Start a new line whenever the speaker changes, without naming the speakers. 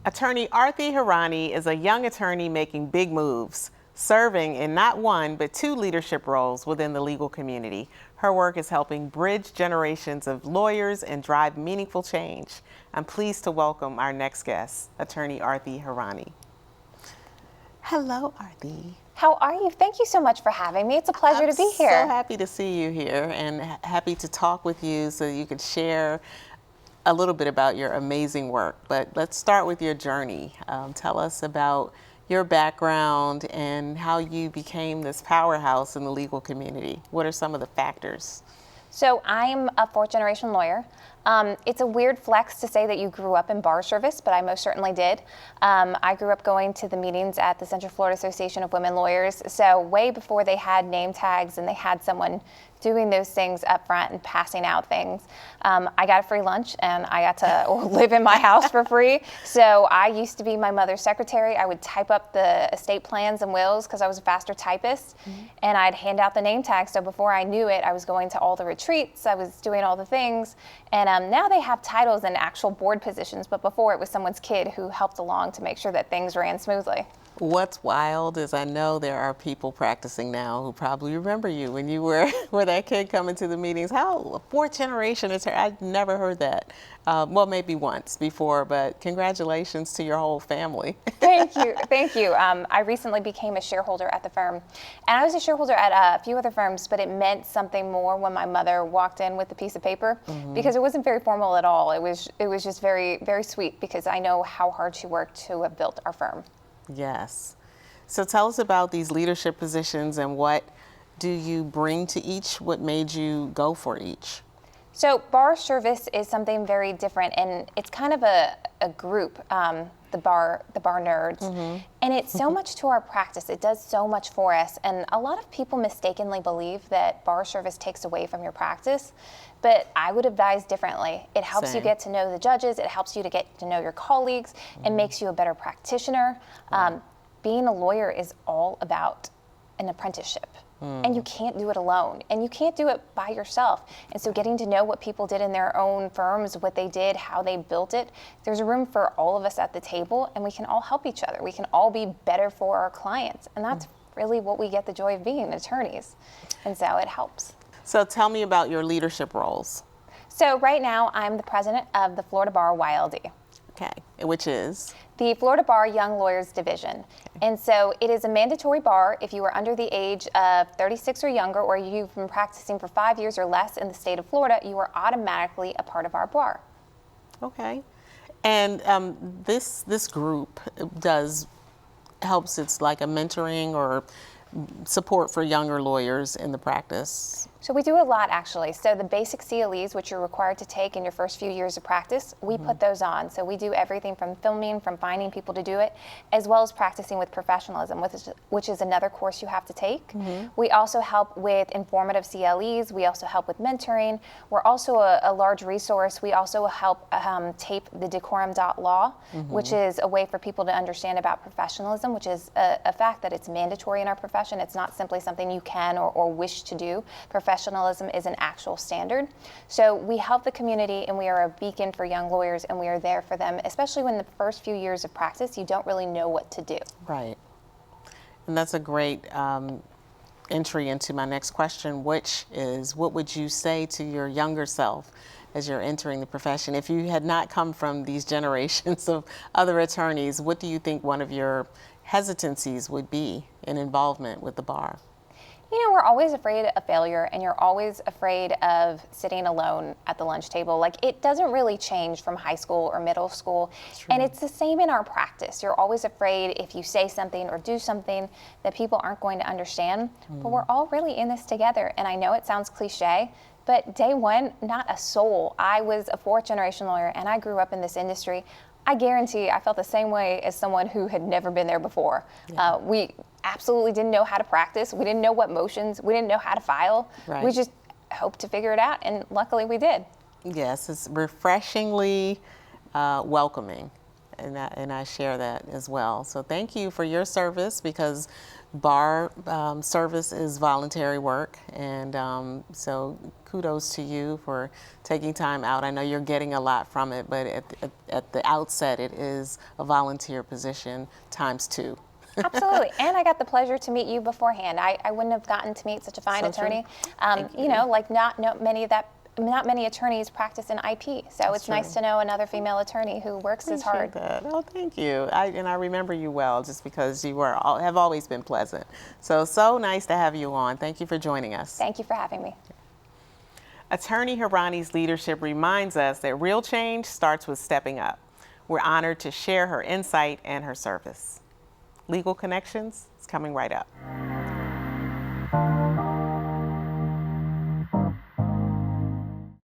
Attorney Arti Hirani is a young attorney making big moves, serving in not one, but two leadership roles within the legal community. Her work is helping bridge generations of lawyers and drive meaningful change. I'm pleased to welcome our next guest, Attorney Arti Hirani. Hello, Arti.
How are you? Thank you so much for having me. It's a pleasure to be here.
I'm so happy to see you here and happy to talk with you so you could share a little bit about your amazing work. But let's start with your journey. Tell us about your background and how you became this powerhouse in the legal community. What are some of the factors?
So I'm a fourth-generation lawyer. It's a weird flex to say that you grew up in bar service, but I most certainly did. I grew up going to the meetings at the Central Florida Association of Women Lawyers, so way before they had name tags and they had someone doing those things up front and passing out things. I got a free lunch and I got to live in my house for free. So I used to be my mother's secretary. I would type up the estate plans and wills because I was a faster typist, and I'd hand out the name tags. So before I knew it, I was going to all the retreats, I was doing all the things. And now they have titles and actual board positions, but before it was someone's kid who helped along to make sure that things ran smoothly.
What's wild is I know there are people practicing now who probably remember you when you were that kid coming to the meetings. How, fourth generation is her? I'd never heard that. Well, maybe once before, but congratulations to your whole family.
Thank you, thank you. I recently became a shareholder at the firm, and I was a shareholder at a few other firms, but it meant something more when my mother walked in with a piece of paper, because it wasn't very formal at all. It was just very, very sweet, because I know how hard she worked to have built our firm.
Yes. So tell us about these leadership positions and what do you bring to each? What made you go for each?
So bar service is something very different, and it's kind of a group, the bar nerds. And it's so much to our practice. It does so much for us. And a lot of people mistakenly believe that bar service takes away from your practice, but I would advise differently. It helps you get to know the judges, it helps you to get to know your colleagues, it makes you a better practitioner. Being a lawyer is all about an apprenticeship. And you can't do it alone, and you can't do it by yourself. And so getting to know what people did in their own firms, what they did, how they built it, there's a room for all of us at the table, and we can all help each other. We can all be better for our clients, and that's really what we get the joy of being, attorneys. And so it helps.
So tell me about your leadership roles.
So right now, I'm the president of the Florida Bar YLD.
Okay, which is?
The Florida Bar Young Lawyers Division. Okay. And so it is a mandatory bar if you are under the age of 36 or younger, or you've been practicing for 5 years or less in the state of Florida, you are automatically a part of our bar.
Okay. And this group helps, it's like a mentoring or support for younger lawyers in the practice?
So we do a lot, actually. So the basic CLEs, which you're required to take in your first few years of practice, we put those on. So we do everything from filming, from finding people to do it, as well as practicing with professionalism, which is another course you have to take. We also help with informative CLEs. We also help with mentoring. We're also a large resource. We also help tape the decorum.law, which is a way for people to understand about professionalism, which is a fact that it's mandatory in our profession. It's not simply something you can or wish to do. Professionalism is an actual standard. So we help the community, and we are a beacon for young lawyers, and we are there for them, especially when the first few years of practice, you don't really know what to do.
Right. And that's a great entry into my next question, which is, what would you say to your younger self as you're entering the profession? If you had not come from these generations of other attorneys, what do you think one of your hesitancies would be in involvement with the bar?
You know, we're always afraid of failure, and you're always afraid of sitting alone at the lunch table. Like, it doesn't really change from high school or middle school. And it's the same in our practice. You're always afraid if you say something or do something that people aren't going to understand. But we're all really in this together. And I know it sounds cliche, but day one, not a soul. I was a fourth-generation lawyer, and I grew up in this industry. I guarantee I felt the same way as someone who had never been there before. We absolutely didn't know how to practice. We didn't know what motions. We didn't know how to file. We just hoped to figure it out, and luckily we did.
Yes, it's refreshingly welcoming. and I share that as well. So thank you for your service, because bar service is voluntary work, and so kudos to you for taking time out. I know you're getting a lot from it, but at the outset, it is a volunteer position × 2.
Absolutely, and I got the pleasure to meet you beforehand. I wouldn't have gotten to meet such a fine attorney. You know, like not many attorneys practice in IP, so it's nice to know another female attorney who works as hard.
That. Oh, thank you. I remember you well, just because you have always been pleasant. So nice to have you on. Thank you for joining us.
Thank you for having me.
Attorney Hirani's leadership reminds us that real change starts with stepping up. We're honored to share her insight and her service. Legal Connections is coming right up.